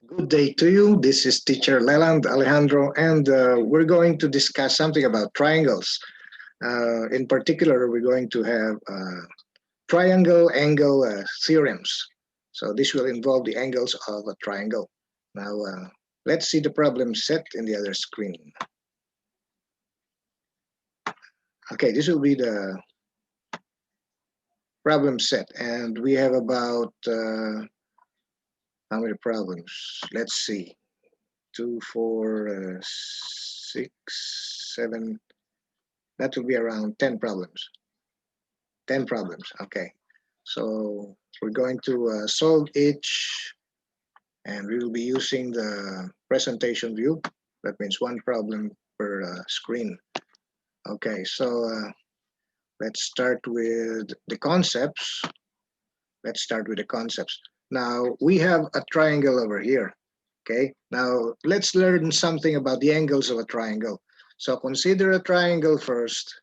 Good day to you. This is teacher Leland, Alejandro, and we're going to discuss something about triangles. In particular, we're going to have triangle angle theorems. So this will involve the angles of a triangle. Now, let's see the problem set in the other screen. Okay, this will be the problem set, and we have about how many problems? Let's see. 2, 4, 6, 7. That will be around 10 problems. 10 problems. Okay. So we're going to solve each, and we will be using the presentation view. That means one problem per screen. Okay. So let's start with the concepts. Let's start with the concepts. Now we have a triangle over here. Okay, now let's learn something about the angles of a triangle. So consider a triangle first.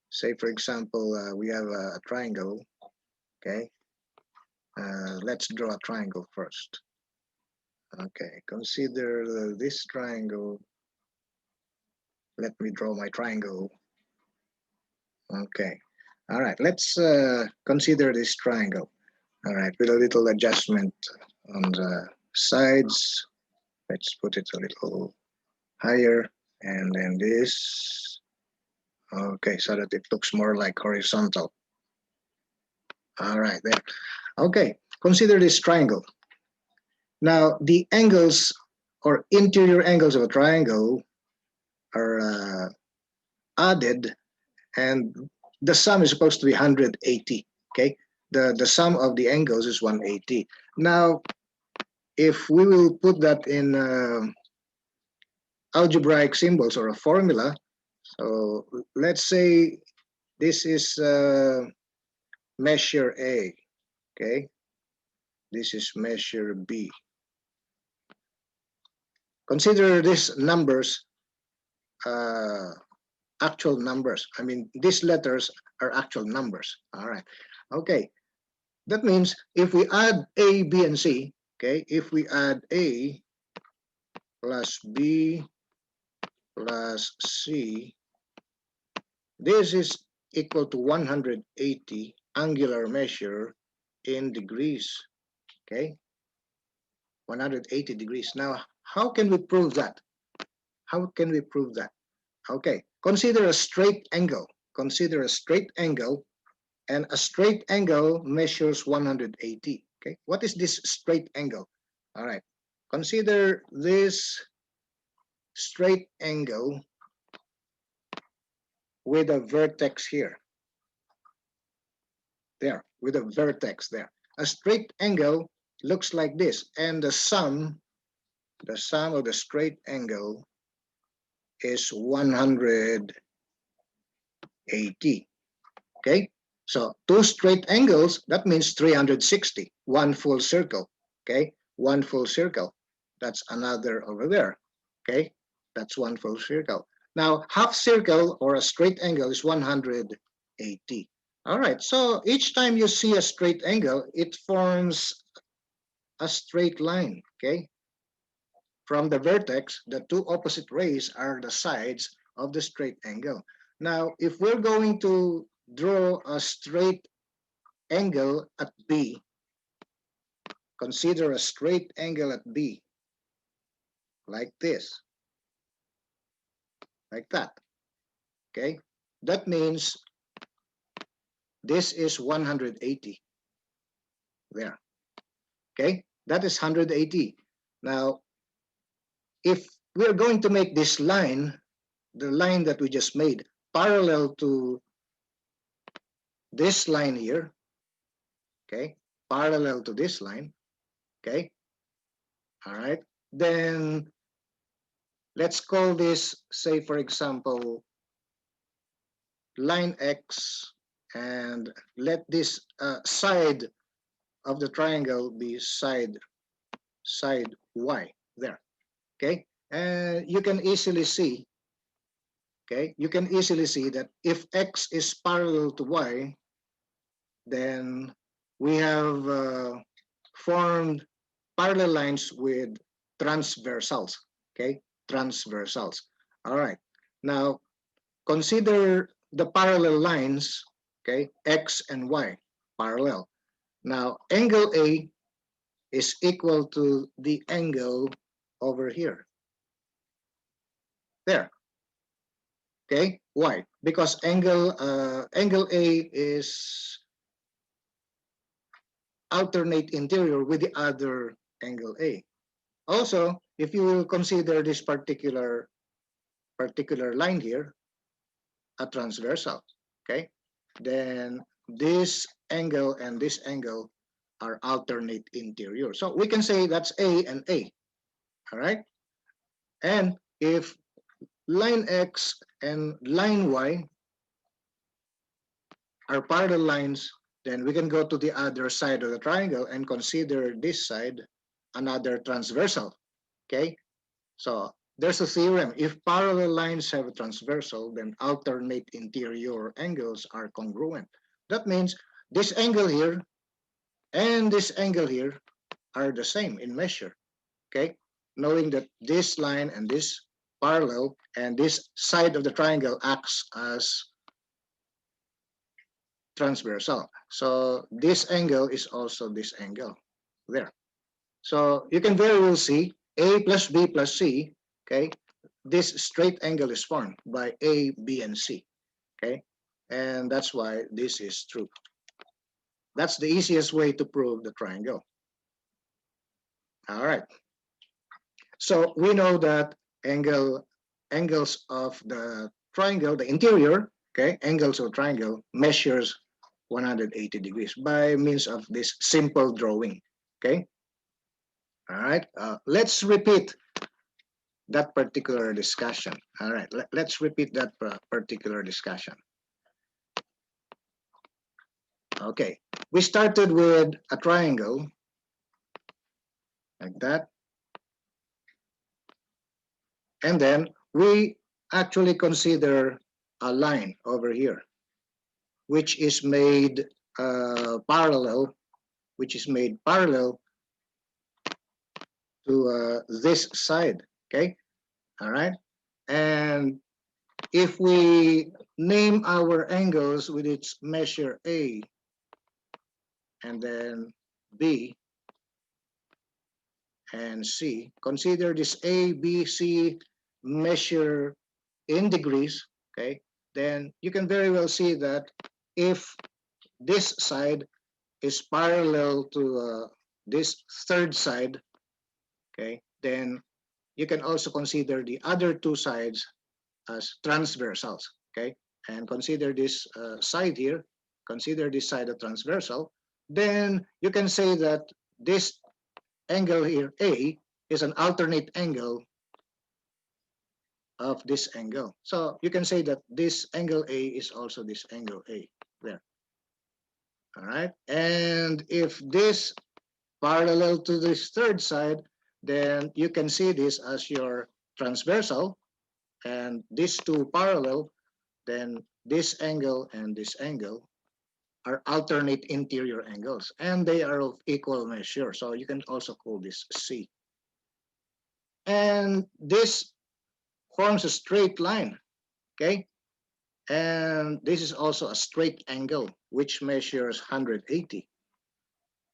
Say, for example, we have a triangle. Okay, let's draw a triangle first. Okay, consider this triangle. Let me draw my triangle. Okay, all right, let's consider this triangle. All right, with a little adjustment on the sides. Let's put it a little higher, and then this. Okay, so that it looks more like horizontal. All right, there. Okay, consider this triangle. Now, the angles or interior angles of a triangle are added, and the sum is supposed to be 180. Okay, the sum of the angles is 180. Now, if we will put that in algebraic symbols or a formula, so let's say this is measure A, okay? This is measure B. Consider these numbers actual numbers. I mean, these letters are actual numbers, all right? Okay, that means if we add A, B, and C, okay, if we add A plus B plus C, this is equal to 180 angular measure in degrees, okay? 180 degrees. Now, how can we prove that? How can we prove that? Okay, consider a straight angle. Consider a straight angle, and a straight angle measures 180. Okay, what is this straight angle? All right, consider this straight angle with a vertex here. There, with a vertex there. A straight angle looks like this, and the sum of the straight angle is 180. Okay, so two straight angles, that means 360, one full circle. Okay, one full circle. That's another over there. Okay, that's one full circle. Now, half circle or a straight angle is 180. All right, so each time you see a straight angle, it forms a straight line. Okay, from the vertex, the two opposite rays are the sides of the straight angle. Now, if we're going to draw a straight angle at B, consider a straight angle at B, like this, like that, okay? That means this is 180, there, okay? That is 180. Now, if we're going to make this line, the line that we just made, parallel to this line here, okay, parallel to this line, okay, all right, then let's call this, say, for example, line X, and let this side of the triangle be side Y, there, okay, and you can easily see, okay, you can easily see that if X is parallel to Y, then we have formed parallel lines with transversals. Okay, transversals. All right. Now consider the parallel lines. Okay, x and y parallel. Now angle A is equal to the angle over here. There. Okay, why? Because angle A is alternate interior with the other angle A. Also, if you will consider this particular line here, a transversal, okay, then this angle and this angle are alternate interior. So we can say that's A and A, all right? And if line X and line Y are parallel lines, then we can go to the other side of the triangle and consider this side another transversal, okay? So there's a theorem. If parallel lines have a transversal, then alternate interior angles are congruent. That means this angle here and this angle here are the same in measure, okay? Knowing that this line and this parallel and this side of the triangle acts as transversal. So this angle is also this angle there. So you can very well see A plus B plus C, okay? This straight angle is formed by A, B, and C, okay? And that's why this is true. That's the easiest way to prove the triangle. All right. So we know that angles of the triangle, the interior, okay, angles of triangle measures 180 degrees by means of this simple drawing, okay? All right, let's repeat that particular discussion. All right, let's repeat that particular discussion. Okay, we started with a triangle like that. And then we actually consider a line over here, which is made parallel, to this side, okay? All right, and if we name our angles with its measure A and then B and C, consider this A, B, C measure in degrees, okay, then you can very well see that if this side is parallel to this third side, okay, then you can also consider the other two sides as transversals, okay, and consider this side here, consider this side a transversal, then you can say that this angle here, A, is an alternate angle of this angle. So you can say that this angle A is also this angle A there. All right. And if this parallel to this third side, then you can see this as your transversal, and these two parallel, then this angle and this angle are alternate interior angles, and they are of equal measure. So you can also call this C. And this forms a straight line, okay? And this is also a straight angle, which measures 180.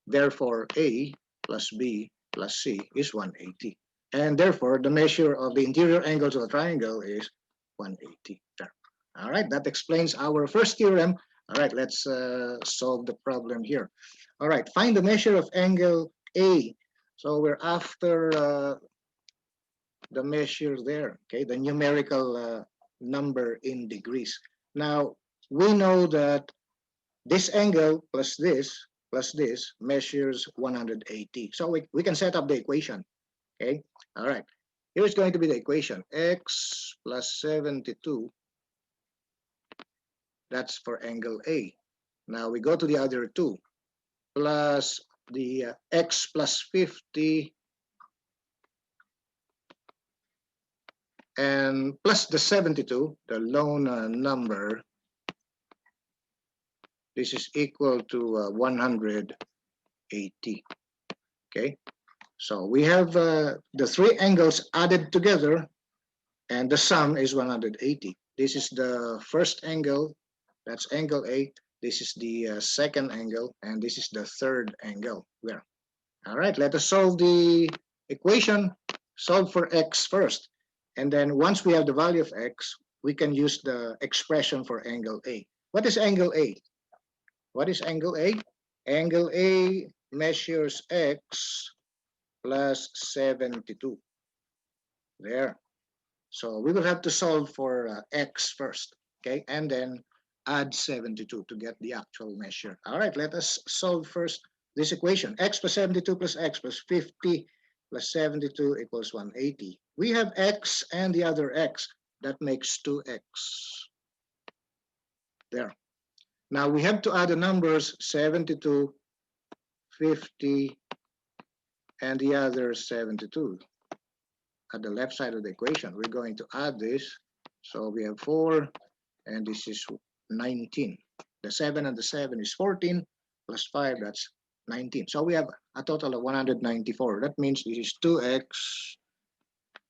Therefore, A plus B plus C is 180. And therefore, the measure of the interior angles of a triangle is 180. There. All right, that explains our first theorem. All right, let's solve the problem here. All right, find the measure of angle A. So we're after the measure there, okay, the numerical number in degrees. Now, we know that this angle plus this measures 180. So we can set up the equation, okay? All right, here's going to be the equation. X plus 72, that's for angle A. Now we go to the other two, plus the X plus 50 and plus the 72, the lone number. This is equal to 180, okay? So we have the three angles added together, and the sum is 180. This is the first angle, that's angle A. This is the second angle, and this is the third angle. There. All right, let us solve the equation. Solve for x first. And then once we have the value of x, we can use the expression for angle A. What is angle A? What is angle A? Angle A measures x plus 72. There. So we will have to solve for x first, okay? And then add 72 to get the actual measure. All right, let us solve first this equation. X plus 72 plus x plus 50 plus 72 equals 180. We have x and the other x. That makes 2x. There. Now we have to add the numbers 72, 50, and the other 72. At the left side of the equation, we're going to add this. So we have 4, and this is 19. The 7 and the 7 is 14, plus 5, that's 19. So we have a total of 194. That means this is 2x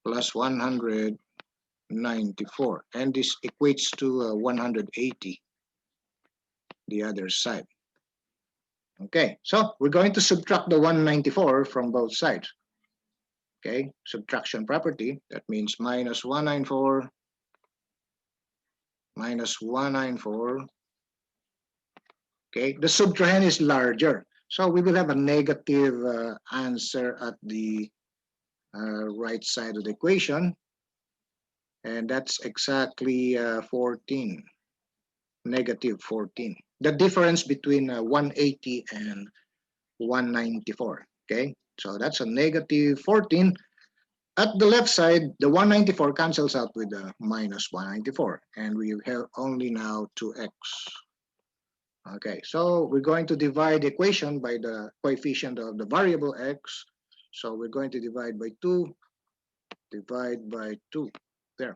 plus 194. And this equates to 180, the other side. Okay, so we're going to subtract the 194 from both sides. Okay, subtraction property, that means minus 194 minus 194. Okay, the subtrahend is larger, so we will have a negative answer at the right side of the equation, and that's exactly 14, negative 14. The difference between 180 and 194. Okay, so that's a negative 14. At the left side, the 194 cancels out with the minus 194, and we have only now 2x. Okay, so we're going to divide the equation by the coefficient of the variable x. So we're going to divide by 2, divide by 2, there.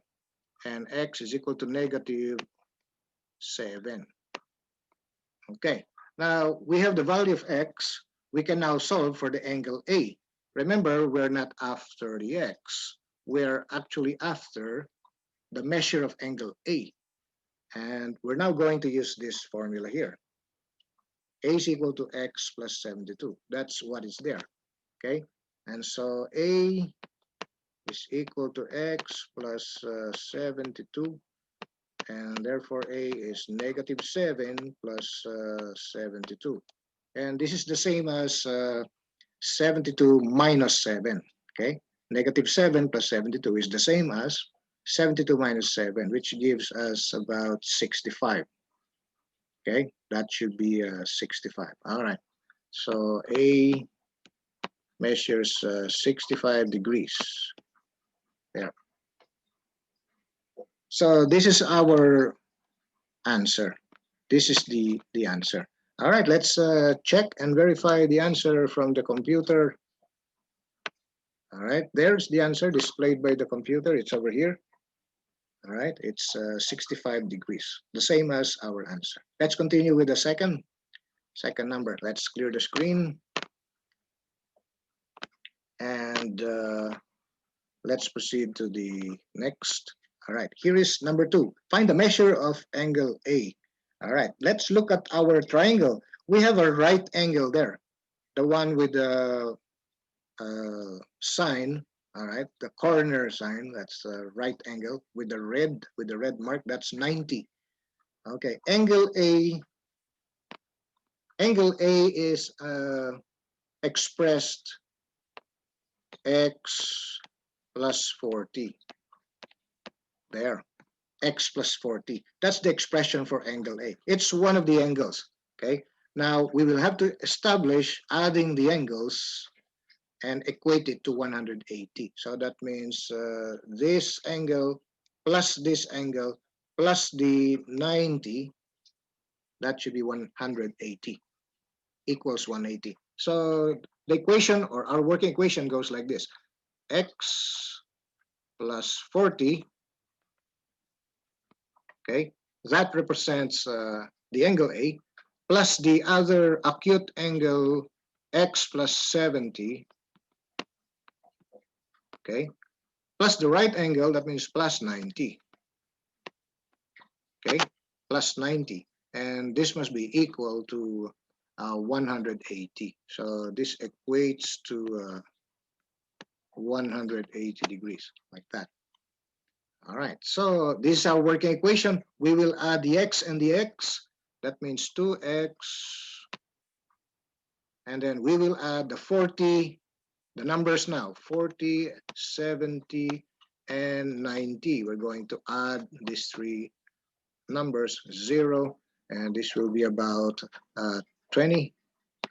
And x is equal to negative 7. Okay, now we have the value of x. We can now solve for the angle A. Remember, we're not after the x. We're actually after the measure of angle A. And we're now going to use this formula here. A is equal to x plus 72. That's what is there, okay? And so A is equal to x plus 72, and therefore A is negative 7 plus 72. And this is the same as 72 minus 7, okay? Negative 7 plus 72 is the same as 72 minus 7, which gives us about 65. Okay, that should be 65. All right, so A measures 65 degrees. There. So this is our answer. This is the answer. All right, let's check and verify the answer from the computer. All right, there's the answer displayed by the computer. It's over here. All right, it's 65 degrees, the same as our answer. Let's continue with the second number. Let's clear the screen. And let's proceed to the next. All right, here is number 2. Find the measure of angle A. All right, let's look at our triangle. We have a right angle there, the one with the sign. All right, the corner sign, that's a right angle with the red mark, that's 90. Okay, angle A is expressed x plus 40. There, x plus 40. That's the expression for angle A. It's one of the angles, okay? Now, we will have to establish adding the angles and equate it to 180. So that means this angle plus this angle plus the 90, that should be 180, equals 180. So the equation, or our working equation, goes like this. X plus 40, okay, that represents the angle A, plus the other acute angle x plus 70, okay? Plus the right angle, that means plus 90, okay? Plus 90, and this must be equal to 180. So this equates to 180 degrees, like that. All right, so this is our working equation. We will add the x and the x. That means 2x. And then we will add the 40, the numbers now, 40, 70, and 90. We're going to add these three numbers, 0, and this will be about 20.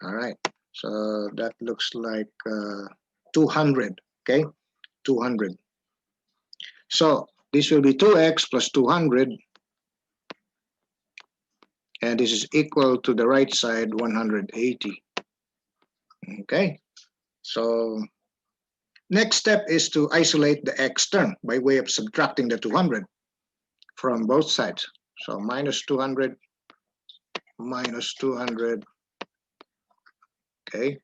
All right, so that looks like 200, okay? 200. So this will be 2x plus 200, and this is equal to the right side, 180. Okay, so next step is to isolate the x term by way of subtracting the 200 from both sides. So minus 200, minus 200, okay?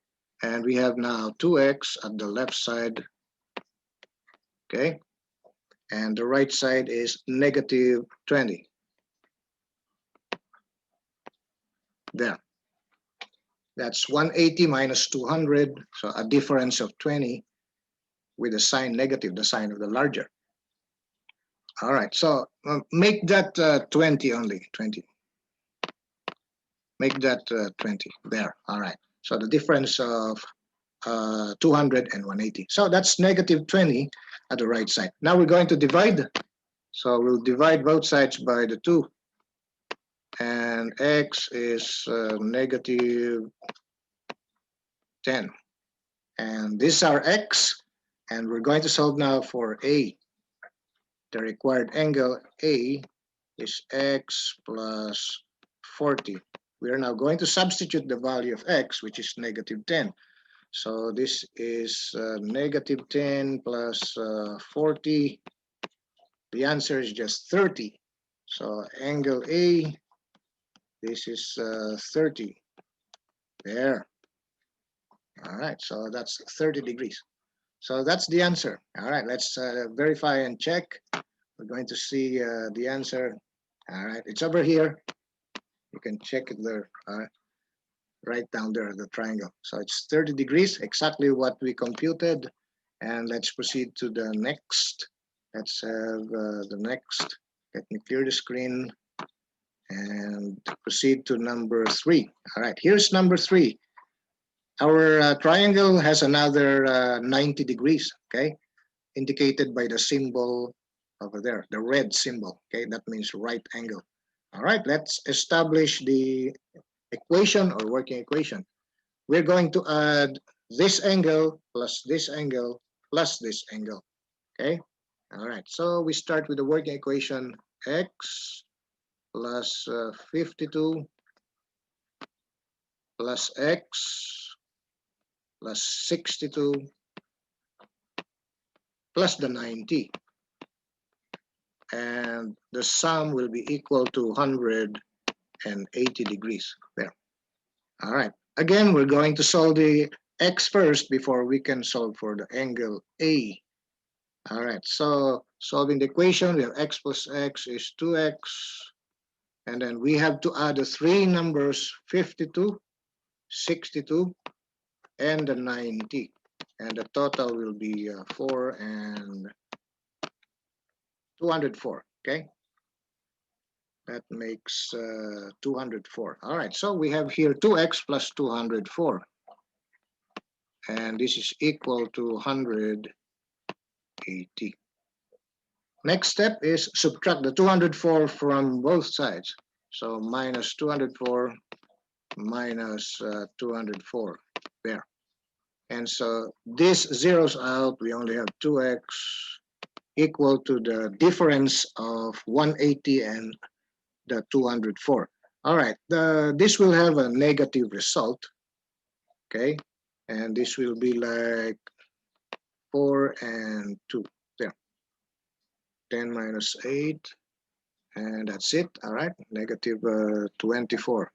And we have now 2x at the left side, okay? And the right side is negative 20. There. That's 180 minus 200, so a difference of 20 with a sign negative, the sign of the larger. All right, so make that 20 only, 20. Make that 20 there. All right, so the difference of 200 and 180. So that's negative 20 at the right side. Now we're going to divide. So we'll divide both sides by the 2. And x is negative 10. And this is our x. And we're going to solve now for a. The required angle A is x plus 40. We are now going to substitute the value of x, which is negative 10. So this is negative 10 plus 40. The answer is just 30. So angle A, this is 30. There. All right, so that's 30 degrees. So that's the answer. All right, let's verify and check. We're going to see the answer. All right, it's over here. You can check it there. All right. Right down there, the triangle. So it's 30 degrees, exactly what we computed. And let's proceed to the next. Let's have the next. Let me clear the screen and proceed to number 3. All right, here's number 3. Our triangle has another 90 degrees, okay? Indicated by the symbol over there, the red symbol, okay? That means right angle. All right, let's establish the equation or working equation. We're going to add this angle plus this angle plus this angle, okay? All right, so we start with the working equation x plus 52 plus x plus 62 plus the 90. And the sum will be equal to 180 degrees there. All right, again, we're going to solve the x first before we can solve for the angle A. All right, so solving the equation, we have x plus x is 2x. And then we have to add the 3 numbers, 52, 62, and the 90. And the total will be 4 and 204, okay? That makes 204. All right, so we have here 2x plus 204. And this is equal to 180. Next step is subtract the 204 from both sides. So minus 204 minus 204 there. And so this zeroes out. We only have 2x equal to the difference of 180 and the 204. All right, this will have a negative result, okay? And this will be like 4 and 2 there. 10 minus 8, and that's it. All right, negative 24.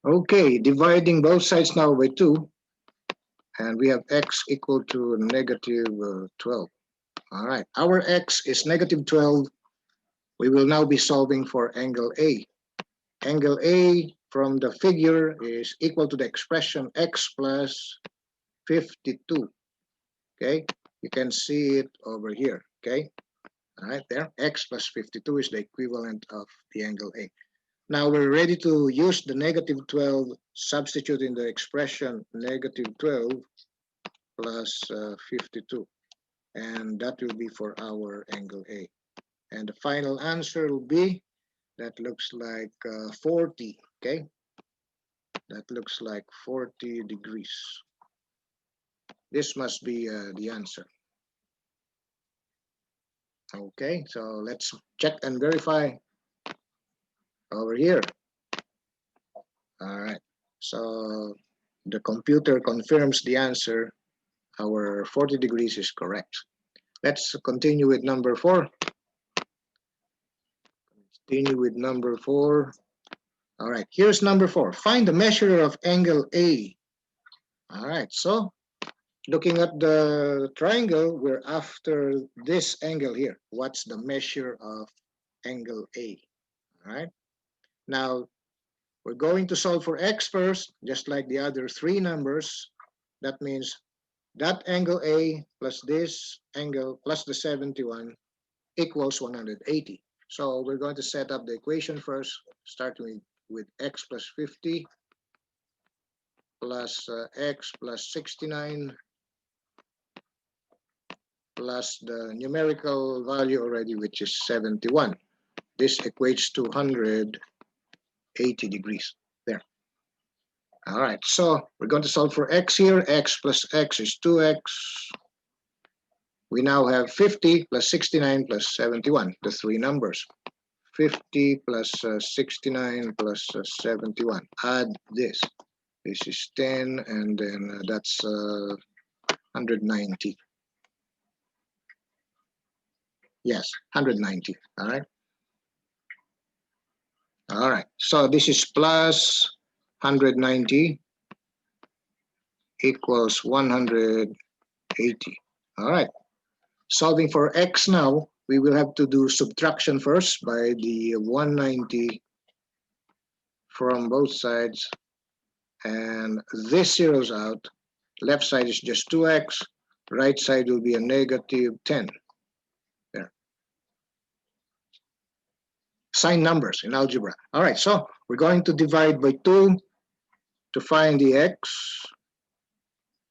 Okay, dividing both sides now by 2. and we have x equal to negative 12. All right, our x is negative 12. We will now be solving for angle A. Angle A from the figure is equal to the expression x plus 52. Okay, you can see it over here. Okay, all right, there, x plus 52 is the equivalent of the angle A. Now we're ready to use the negative 12, substitute in the expression negative 12 plus 52, and that will be for our angle A. And the final answer will be, that looks like 40, okay? That looks like 40 degrees. This must be the answer. Okay, so let's check and verify over here. All right, so the computer confirms the answer. Our 40 degrees is correct. Let's continue with number 4. Continue with number 4. All right, here's number 4. Find the measure of angle A. All right, so looking at the triangle, we're after this angle here. What's the measure of angle A? All right, now we're going to solve for x first, just like the other 3 numbers. That means that angle A plus this angle plus the 71 equals 180. So we're going to set up the equation first, starting with x plus 50 plus x plus 69 plus the numerical value already, which is 71. This equates to 180 degrees there. All right, so we're going to solve for x here. X plus x is 2x. We now have 50 plus 69 plus 71, the 3 numbers. 50 plus 69 plus 71. Add this. This is 10, and then that's 190. Yes, 190. All right. All right. So this is plus 190 equals 180. All right. Solving for x now, we will have to do subtraction first by the 190 from both sides. And this zeroes out. Left side is just 2x. Right side will be a negative 10. There. Sign numbers in algebra. All right, so we're going to divide by 2 to find the x.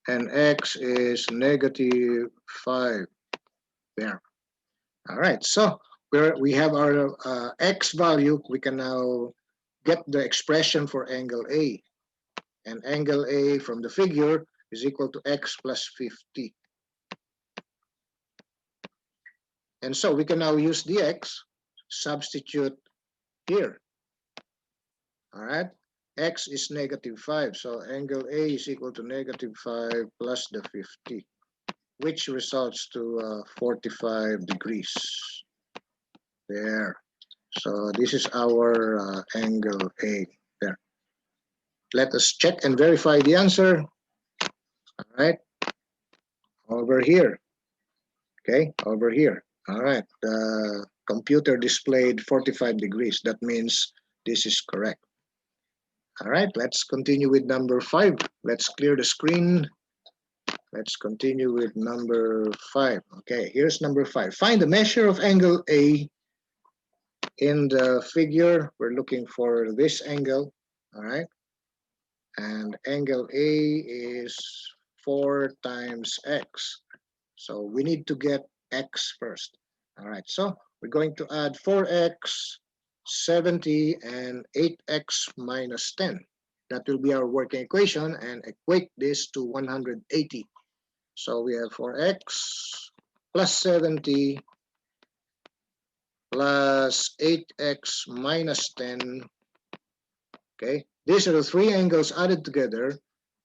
And x is negative 5. There. All right, so we have our x value. We can now get the expression for angle A. And angle A from the figure is equal to x plus 50. And so we can now use the x, substitute here. All right, x is negative 5. So angle A is equal to negative 5 plus the 50, which results to 45 degrees. There. So this is our angle A. There. Let us check and verify the answer. All right. Over here. Okay, over here. All right. The computer displayed 45 degrees. That means this is correct. All right, let's continue with number 5. Let's clear the screen. Let's continue with number 5. Okay, here's number 5. Find the measure of angle A. In the figure, we're looking for this angle. All right. And angle A is 4 times x. So we need to get x first. All right, so we're going to add 4x, 70, and 8x minus 10. That will be our working equation and equate this to 180. So we have 4x plus 70 plus 8x minus 10. Okay, these are the 3 angles added together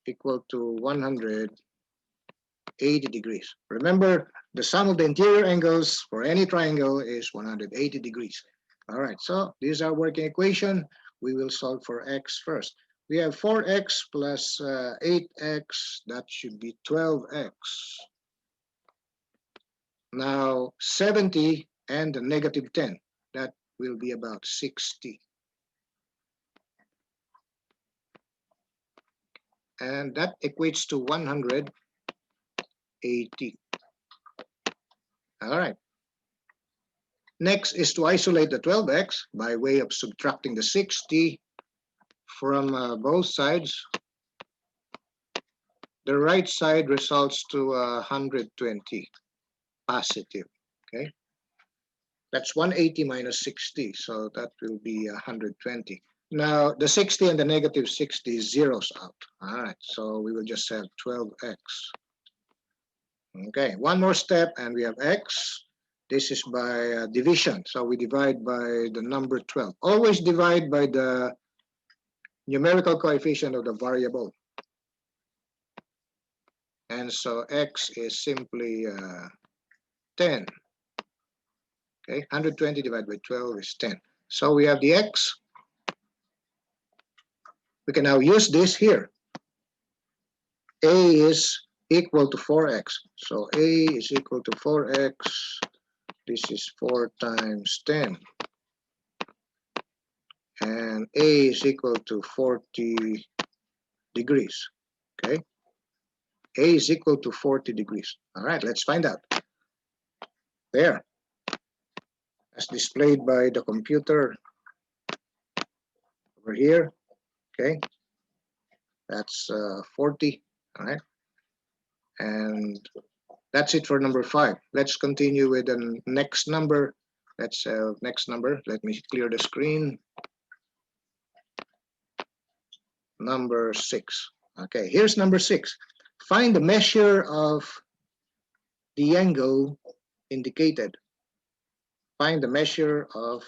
equal to 180 degrees. Remember, the sum of the interior angles for any triangle is 180 degrees. All right, so this is our working equation. We will solve for x first. We have 4x plus 8x, that should be 12x. Now 70 and the negative 10, that will be about 60. And that equates to 180. All right. Next is to isolate the 12x by way of subtracting the 60 from both sides. The right side results to 120 positive. Okay, that's 180 minus 60, so that will be 120. Now the 60 and the negative 60 zeros out. All right, so we will just have 12x. Okay, one more step and we have x. This is by division, so we divide by the number 12. Always divide by the numerical coefficient of the variable. And so x is simply 10. Okay, 120 divided by 12 is 10. So we have the x. We can now use this here. A is equal to 4x. So A is equal to 4x. This is 4 times 10. And A is equal to 40 degrees. Okay. A is equal to 40 degrees. All right, let's find out. There. As displayed by the computer over here. Okay. That's 40. All right. And that's it for number 5. Let's continue with the next number. Let's next number. Let me clear the screen. Number 6. Okay, here's number 6. Find the measure of the angle indicated. Find the measure of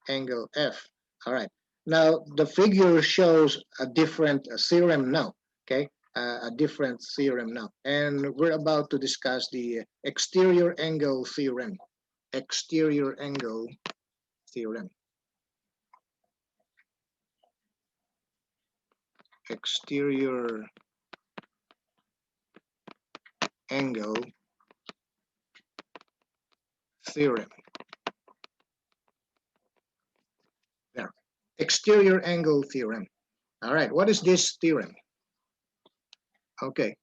angle F. All right. Now the figure shows a different theorem now. Okay, a different theorem now, and we're about to discuss the exterior angle theorem. Exterior angle theorem. Exterior angle theorem. There. Exterior angle theorem. All right, what is this theorem? Okay.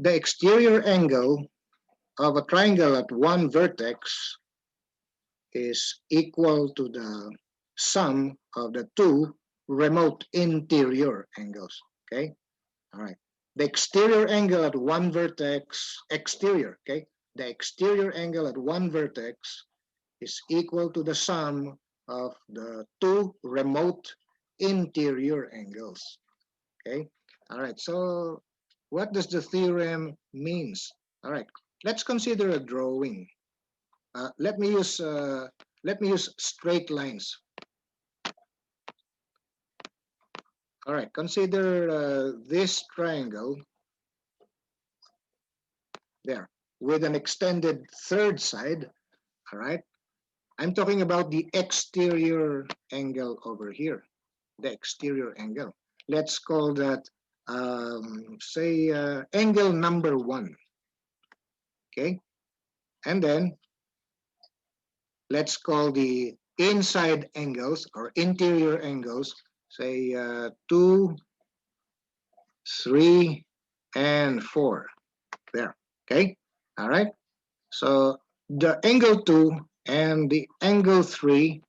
The exterior angle of a triangle at one vertex is equal to the sum of the two remote interior angles. Okay. All right. The exterior angle at one vertex, exterior, okay? The exterior angle at one vertex is equal to the sum of the two remote interior angles, okay? All right, so what does the theorem means? All right, let's consider a drawing. Let me use straight lines. All right, consider this triangle there with an extended third side. All right, I'm talking about the exterior angle over here, the exterior angle. Let's call that say angle number 1. Okay, and then let's call the inside angles or interior angles, say 2, 3, and 4 there. Okay, all right, so the angle 2 and the angle 3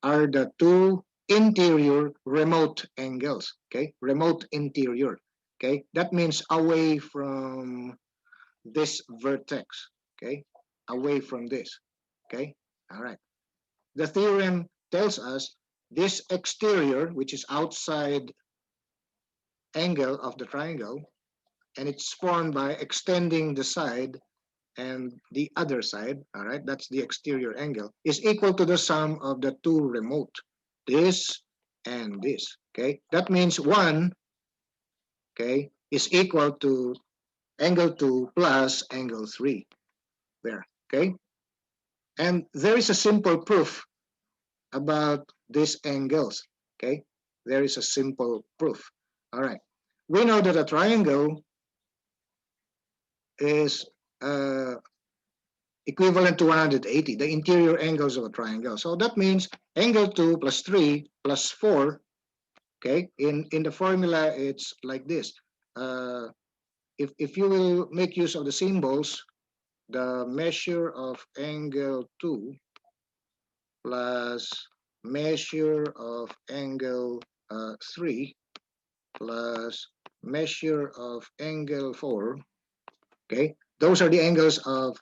are the two interior remote angles. Okay, remote interior. Okay, that means away from this vertex. Okay, away from this. Okay, all right. The theorem tells us this exterior, which is outside angle of the triangle, and it's formed by extending the side and the other side, all right, that's the exterior angle, is equal to the sum of the two remote, this and this, okay? That means 1, okay, is equal to angle 2 plus angle 3, there, okay? And there is a simple proof about these angles, okay? There is a simple proof. All right. We know that a triangle is equivalent to 180, the interior angles of a triangle. So that means angle 2 plus 3 plus 4, okay? In the formula, it's like this. If you will make use of the symbols, the measure of angle 2 plus measure of angle 3 plus measure of angle 4, okay? Those are the angles of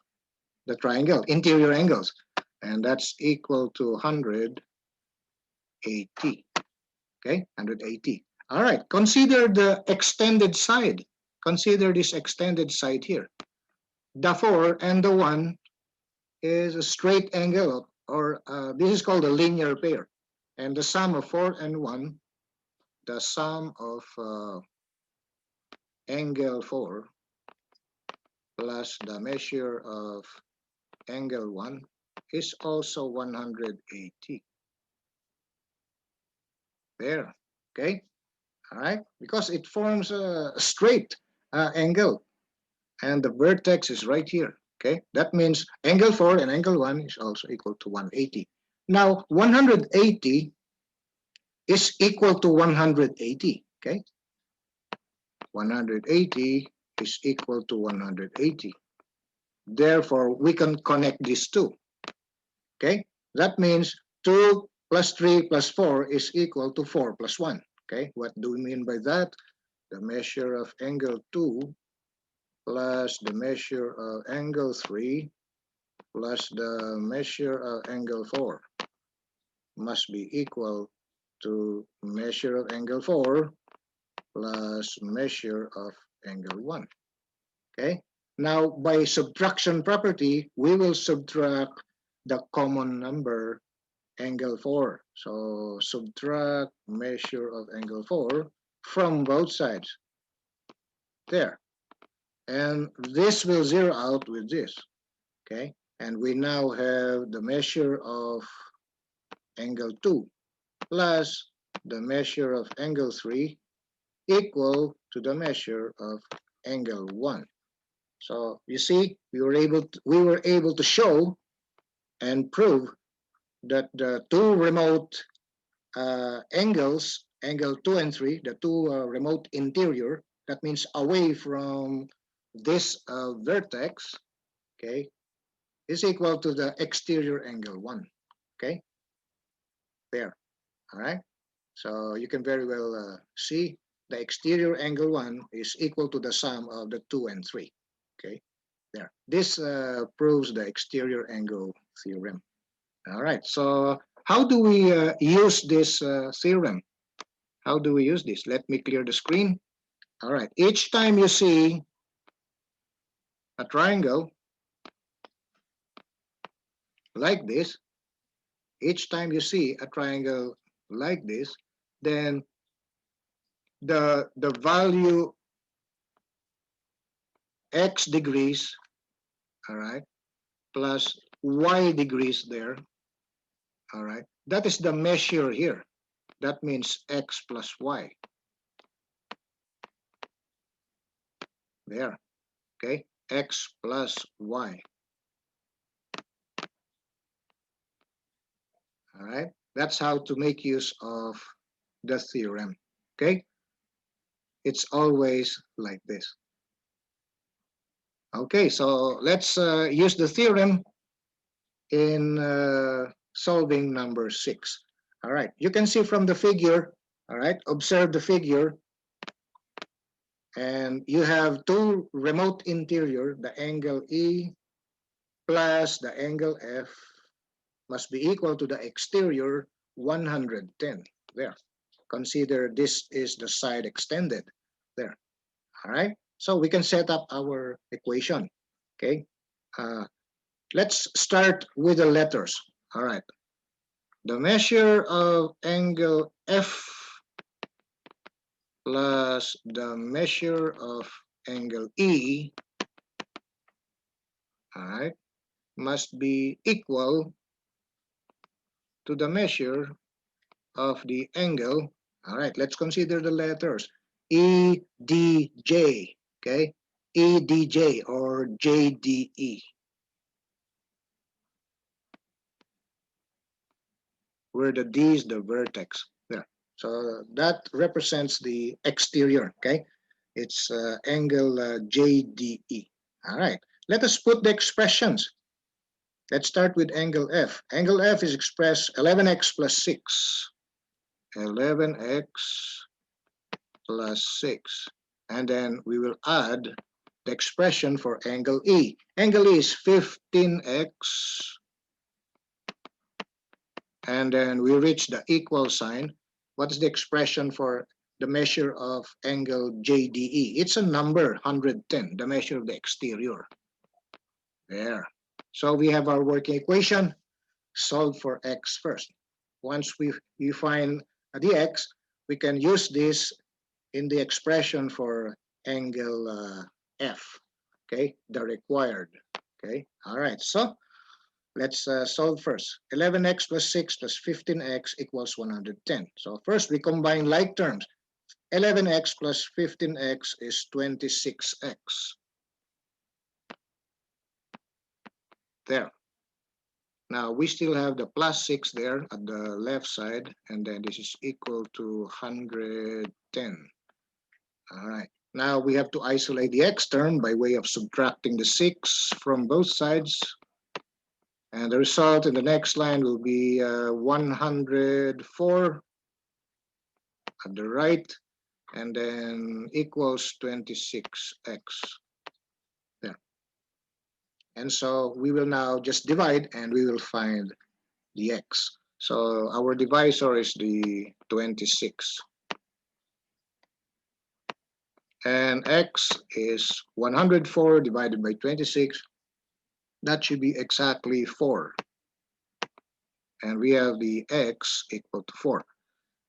the triangle, interior angles, and that's equal to 180, okay? 180. All right, consider the extended side. Consider this extended side here. The 4 and the 1 is a straight angle, or this is called a linear pair. And the sum of 4 and 1, the sum of angle 4 plus the measure of angle 1 is also 180. There, okay? All right, because it forms a straight angle, and the vertex is right here, okay? That means angle 4 and angle 1 is also equal to 180. Now, 180 is equal to 180, okay? 180 is equal to 180. Therefore, we can connect these two, okay? That means 2 plus 3 plus 4 is equal to 4 plus 1, okay? What do we mean by that? The measure of angle 2 plus the measure of angle 3 plus the measure of angle 4 must be equal to measure of angle 4 plus measure of angle 1. Okay? Now, by subtraction property, we will subtract the common number, angle 4. So, subtract measure of angle 4 from both sides. There. And this will zero out with this. Okay? And we now have the measure of angle 2 plus the measure of angle 3 equal to the measure of angle 1. So you see, we were able to show and prove that the two remote angles, angle 2 and 3, the two remote interior, that means away from this vertex, okay, is equal to the exterior angle 1, okay, there, all right? So you can very well see the exterior angle 1 is equal to the sum of the 2 and 3, okay, there. This proves the exterior angle theorem. All right, so how do we use this theorem? How do we use this? Let me clear the screen. All right, each time you see a triangle like this, each time you see a triangle like this, then the value x degrees, all right, plus y degrees there, all right, that is the measure here. That means x plus y. There, okay, x plus y. All right, that's how to make use of the theorem, okay? It's always like this. Okay, so let's use the theorem in solving number 6. All right, you can see from the figure, all right, observe the figure, and you have two remote interior, the angle E plus the angle F must be equal to the exterior 110. There. Consider this is the side extended. There. All right. So we can set up our equation. Okay. Let's start with the letters. All right. The measure of angle F plus the measure of angle E, all right, must be equal to the measure of the angle All right, let's consider the letters. EDJ, okay? EDJ or JDE, where the D is the vertex. There. So that represents the exterior, okay? It's angle JDE. All right, let us put the expressions. Let's start with angle F. Angle F is expressed 11x plus 6. 11x plus 6. And then we will add the expression for angle E. Angle E is 15x. And then we reach the equal sign. What is the expression for the measure of angle JDE? It's a number, 110, the measure of the exterior. There. So we have our working equation. Solve for x first. Once we find the x, we can use this in the expression for angle F, okay, the required, okay. All right, so let's solve first. 11x plus 6 plus 15x equals 110. So first we combine like terms. 11x plus 15x is 26x. There. Now we still have the plus 6 there at the left side, and then this is equal to 110. All right. Now we have to isolate the x term by way of subtracting the 6 from both sides. And the result in the next line will be 104 at the right, and then equals 26x. There. And so we will now just divide, and we will find the x. So our divisor is the 26. And x is 104 divided by 26. That should be exactly 4. And we have the x equal to 4.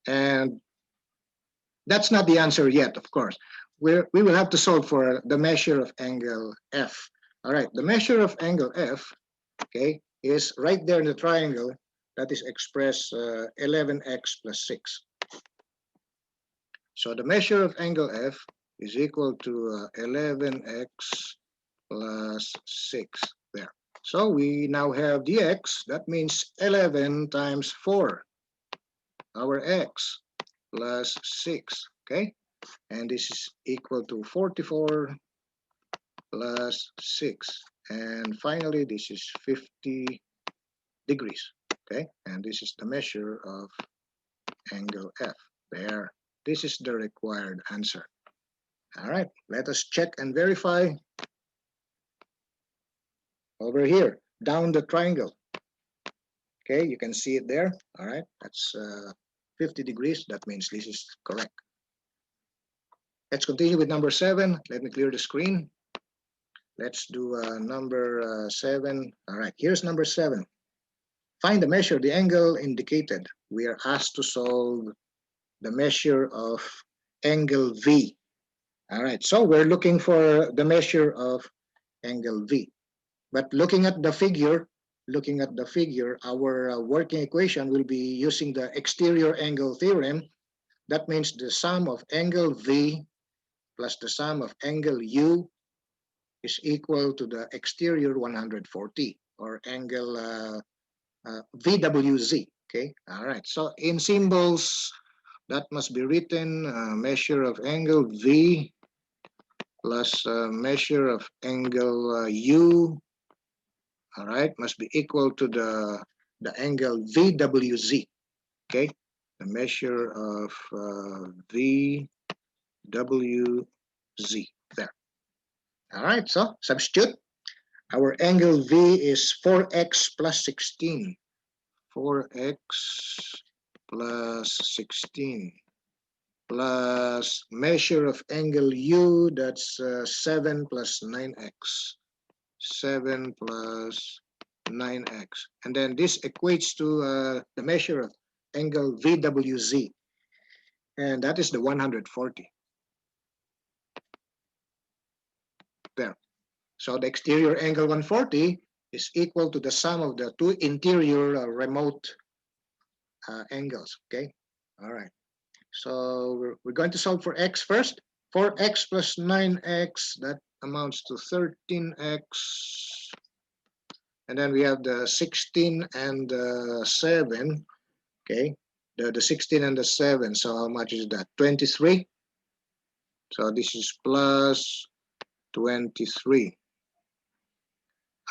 And that's not the answer yet, of course. We will have to solve for the measure of angle F. All right, the measure of angle F, okay, is right there in the triangle that is expressed 11x plus 6. So the measure of angle F is equal to 11x plus 6 there. So we now have the x. That means 11 times 4, our x, plus 6, okay? And this is equal to 44 plus 6. And finally, this is 50 degrees, okay? And this is the measure of angle F. There. This is the required answer. All right, let us check and verify. Over here, down the triangle. Okay, you can see it there. All right, that's 50 degrees. That means this is correct. Let's continue with number 7. Let me clear the screen. Let's do number 7. All right, here's number 7. Find the measure of the angle indicated. We are asked to solve the measure of angle V. All right, so we're looking for the measure of angle V. But looking at the figure, our working equation will be using the exterior angle theorem. That means the sum of angle V plus the sum of angle U is equal to the exterior 140, or angle VWZ. Okay, all right. So in symbols, that must be written measure of angle V plus measure of angle U. All right, must be equal to the angle VWZ. Okay, the measure of VWZ there. All right, so substitute. Our angle V is 4x plus 16. 4x plus 16 plus measure of angle U, that's 7 plus 9x. 7 plus 9x. And then this equates to the measure of angle VWZ. And that is the 140. There. So the exterior angle 140 is equal to the sum of the two interior remote angles. Okay. All right. So we're going to solve for x first. 4x plus 9x, that amounts to 13x. And then we have the 16 and the 7. Okay, the 16 and the 7. So how much is that? 23. So this is plus 23.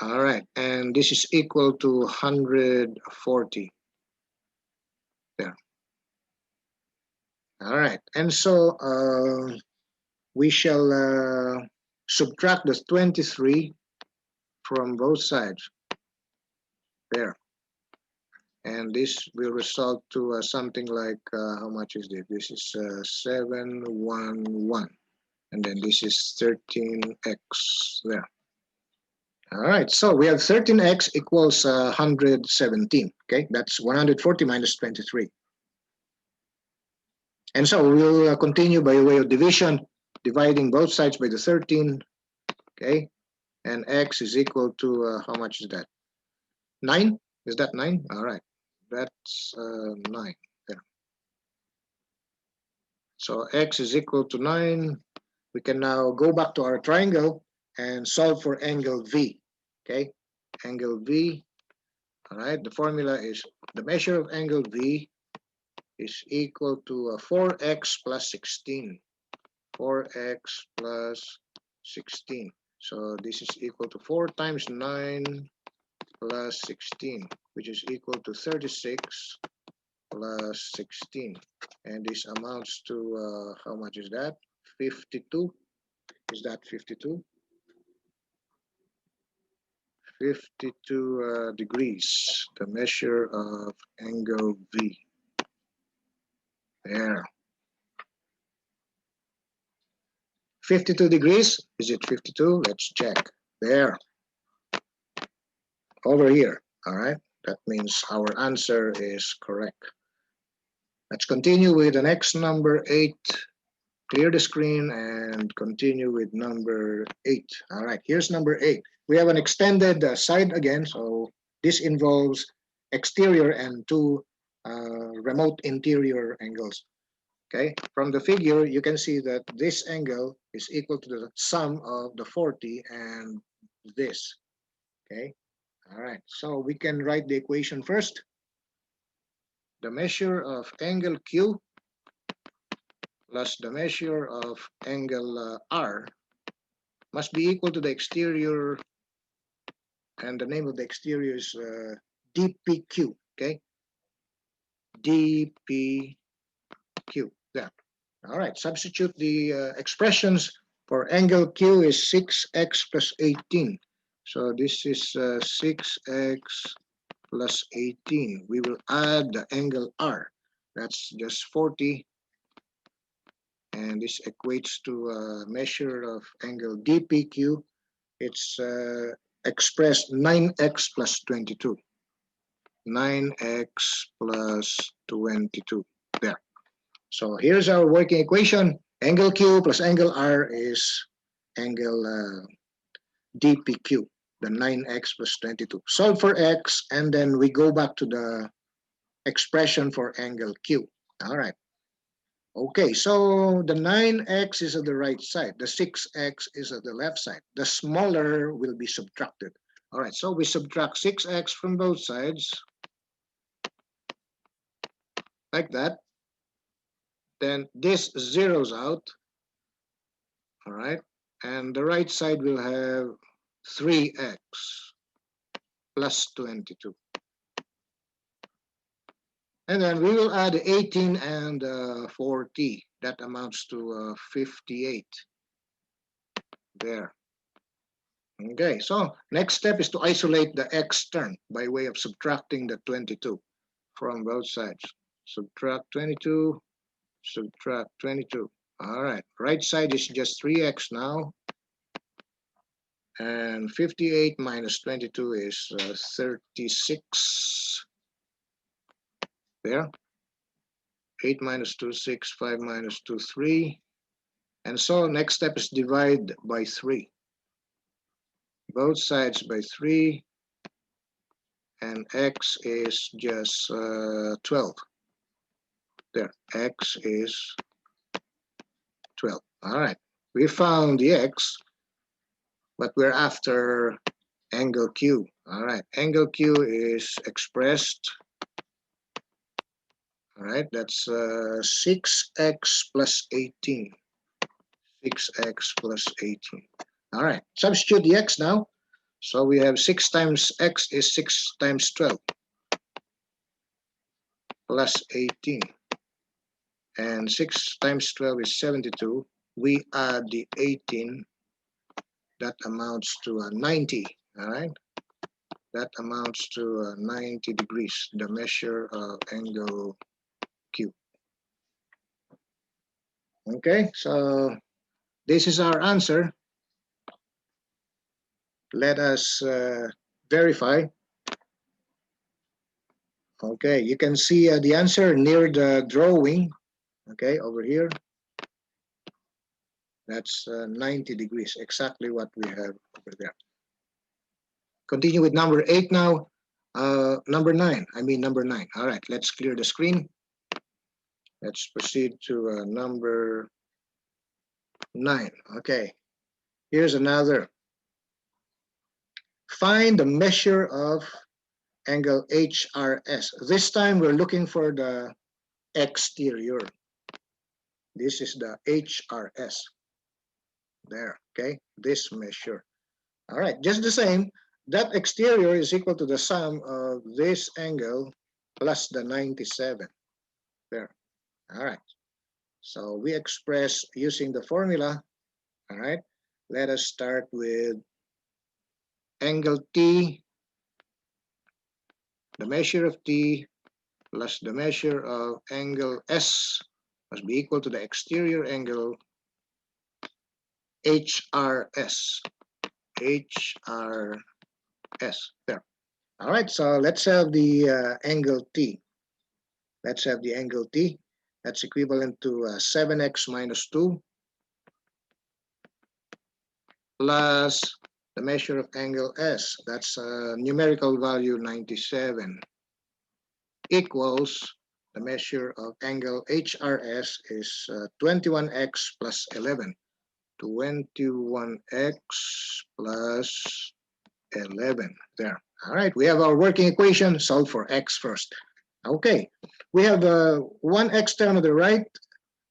All right, and this is equal to 140. There. All right, and so we shall subtract the 23 from both sides. There. And this will result to something like, how much is this? This is 711. And then this is 13x there. All right, so we have 13x equals 117. Okay, that's 140 minus 23. And so we'll continue by way of division, dividing both sides by the 13. Okay, and x is equal to, how much is that? 9? Is that 9? All right, that's 9 there. So x is equal to 9. We can now go back to our triangle and solve for angle V. Okay, angle V. All right, the formula is the measure of angle V is equal to 4x plus 16. 4x plus 16. So this is equal to 4 times 9 plus 16, which is equal to 36 plus 16. And this amounts to, how much is that? 52. Is that 52? 52 degrees, the measure of angle V. There. 52 degrees. Is it 52? Let's check. There. Over here. All right. That means our answer is correct. Let's continue with the next number 8. Clear the screen and continue with number 8. All right. Here's number 8. We have an extended side again. So this involves exterior and 2 remote interior angles. Okay, from the figure, you can see that this angle is equal to the sum of the 40 and this. Okay, all right. So we can write the equation first. The measure of angle Q plus the measure of angle R must be equal to the exterior, and the name of the exterior is dpq. Okay, dpq. There. All right, substitute the expressions for angle Q is 6x plus 18. So this is 6x plus 18. We will add the angle R. That's just 40. And this equates to a measure of angle DPQ. It's expressed 9x plus 22. 9x plus 22. There. So here's our working equation. Angle Q plus angle R is angle DPQ, the 9x plus 22. Solve for x, and then we go back to the expression for angle Q. All right. Okay, so the 9x is at the right side. The 6x is at the left side. The smaller will be subtracted. All right, so we subtract 6x from both sides, like that. Then this zeroes out, all right? And the right side will have 3x plus 22. And then we will add 18 and 40. That amounts to 58. There. Okay, so next step is to isolate the x term by way of subtracting the 22 from both sides. Subtract 22, subtract 22. All right, right side is just 3x now. And 58 minus 22 is 36. There. 8 minus 2, 6, 5 minus 2, 3. And so next step is divide by 3. Both sides by 3. And x is just 12. There, x is 12. All right, we found the x, but we're after angle Q. All right, angle Q is expressed. All right, that's 6x plus 18. 6x plus 18. All right, substitute the x now. So we have 6 times x is 6 times 12 plus 18. And 6 times 12 is 72. We add the 18. That amounts to 90. All right, that amounts to 90 degrees, the measure of angle Q. Okay, so this is our answer. Let us verify. Okay, you can see the answer near the drawing. Okay, over here. That's 90 degrees, exactly what we have over there. Continue with number 8 now. Number 9. All right, let's clear the screen. Let's proceed to number 9. Okay, here's another. Find the measure of angle HRS. This time we're looking for the exterior. This is the HRS. There, okay, this measure. All right, just the same, that exterior is equal to the sum of this angle plus the 97. There, all right. So we express using the formula. All right, let us start with angle T, the measure of T plus the measure of angle S must be equal to the exterior angle HRS. HRS. There. All right, so let's have the angle T. Let's have the angle T. That's equivalent to 7x minus 2 plus the measure of angle S. That's numerical value 97 equals the measure of angle HRS is 21x plus 11. 21x plus 11. There. All right, we have our working equation. Solve for x first. Okay, we have one x term on the right.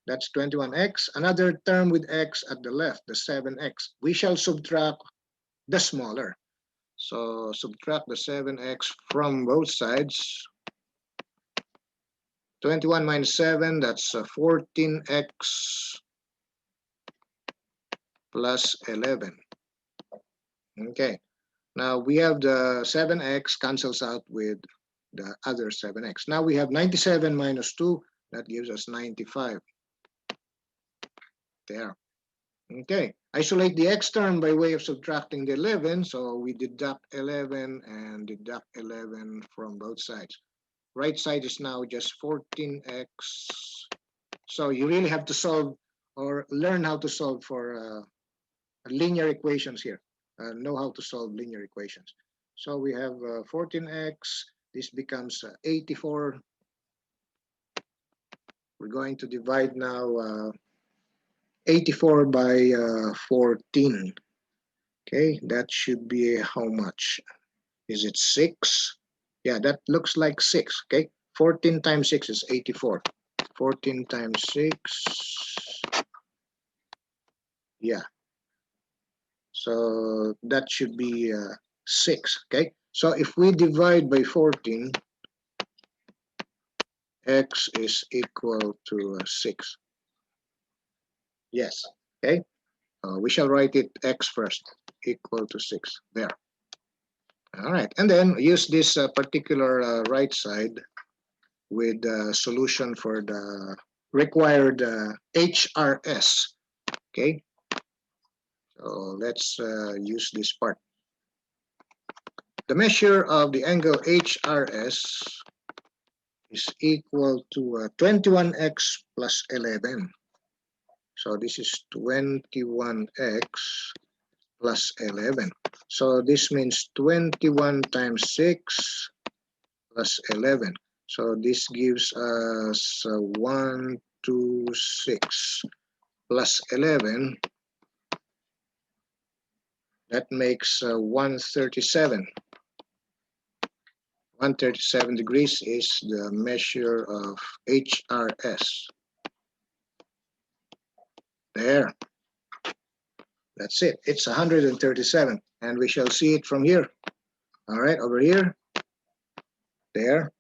That's 21x. Another term with x at the left, the 7x. We shall subtract the smaller. So subtract the 7x from both sides. 21 minus 7, that's 14x plus 11. Okay. Now we have the 7x cancels out with the other 7x. Now we have 97 minus 2. That gives us 95. There. Okay. Isolate the x term by way of subtracting the 11. So we deduct 11 and deduct 11 from both sides. Right side is now just 14x. So you really have to solve or learn how to solve for linear equations here. Know how to solve linear equations. So we have 14x. This becomes 84. We're going to divide now 84 by 14. Okay, that should be how much? Is it 6? Yeah, that looks like 6. Okay, 14 times 6 is 84. 14 times 6. Yeah. So that should be 6. Okay, so if we divide by 14, x is equal to 6. Yes. Okay, we shall write it x first, equal to 6. There. All right, and then use this particular right side with the solution for the required HRS. Okay, so let's use this part. The measure of the angle HRS is equal to 21x plus 11. So this is 21x plus 11. So this means 21 times 6 plus 11. So this gives us 126 plus 11. That makes 137. 137 degrees is the measure of HRS. There. That's it. It's 137. And we shall see it from here. All right, over here. There.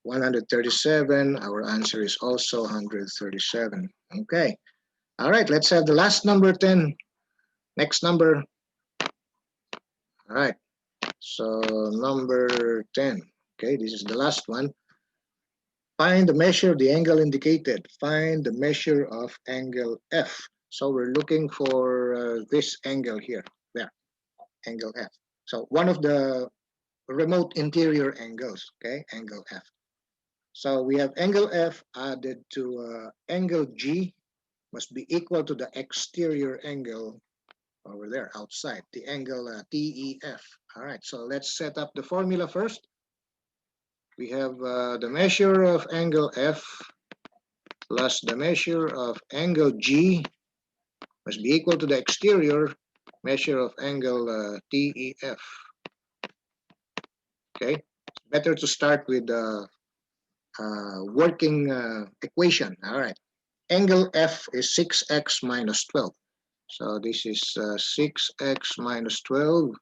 137. Our answer is also 137. Okay. All right, let's have the last number 10. Next number. All right. So number 10. Okay, this is the last one. Find the measure of the angle indicated. Find the measure of angle F. So we're looking for this angle here. There, angle F. So one of the remote interior angles, okay, angle F. So we have angle F added to angle G must be equal to the exterior angle over there outside, the angle TEF. All right, so let's set up the formula first. We have the measure of angle F plus the measure of angle G must be equal to the exterior measure of angle TEF. Okay, better to start with the working equation. All right, angle F is 6x minus 12. So this is 6x minus 12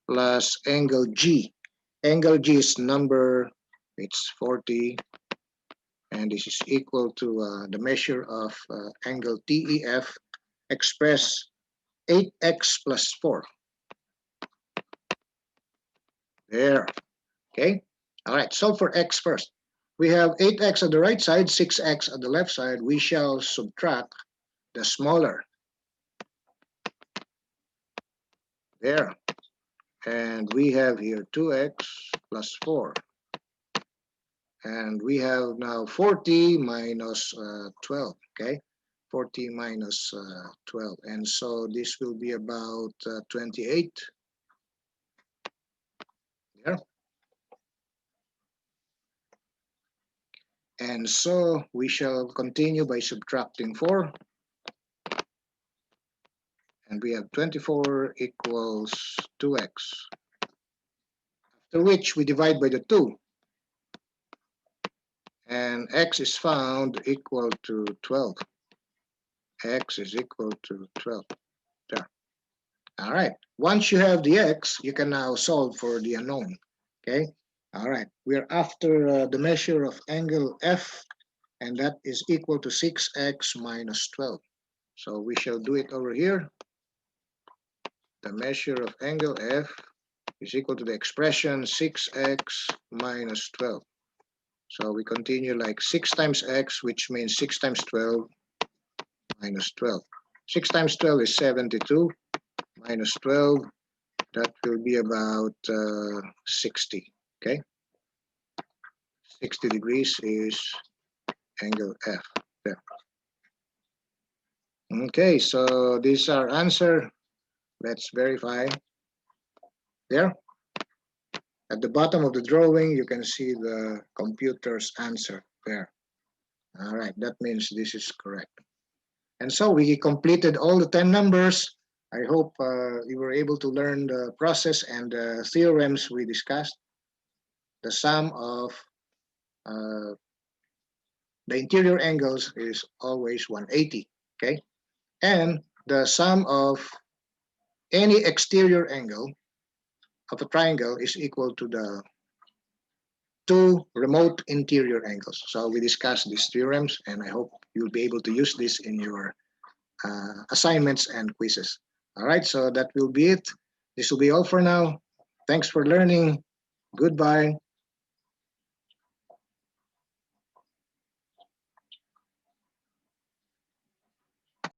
plus angle G. Angle G is number, it's 40, and this is equal to the measure of angle TEF express 8x plus 4. There, okay? All right, solve for x first. We have 8x on the right side, 6x on the left side. We shall subtract the smaller. There. And we have here 2x plus 4. And we have now 40 minus 12, okay? 40 minus 12. And so this will be about 28. There. And so we shall continue by subtracting 4. And we have 24 equals 2x. After which we divide by the 2. And x is found equal to 12. X is equal to 12. There. All right. Once you have the x, you can now solve for the unknown. Okay. All right. We're after the measure of angle F, and that is equal to 6x minus 12. So we shall do it over here. The measure of angle F is equal to the expression 6x minus 12. So we continue like 6 times x, which means 6 times 12 minus 12. 6 times 12 is 72 minus 12. That will be about 60, okay? 60 degrees is angle F there. Okay, so this is our answer. Let's verify. There. At the bottom of the drawing, you can see the computer's answer there. All right, that means this is correct. And so we completed all the 10 numbers. I hope you were able to learn the process and the theorems we discussed. The sum of the interior angles is always 180, okay? And the sum of any exterior angle of a triangle is equal to the two remote interior angles. So we discussed these theorems, and I hope you'll be able to use this in your assignments and quizzes. All right, so that will be it. This will be all for now. Thanks for learning. Goodbye.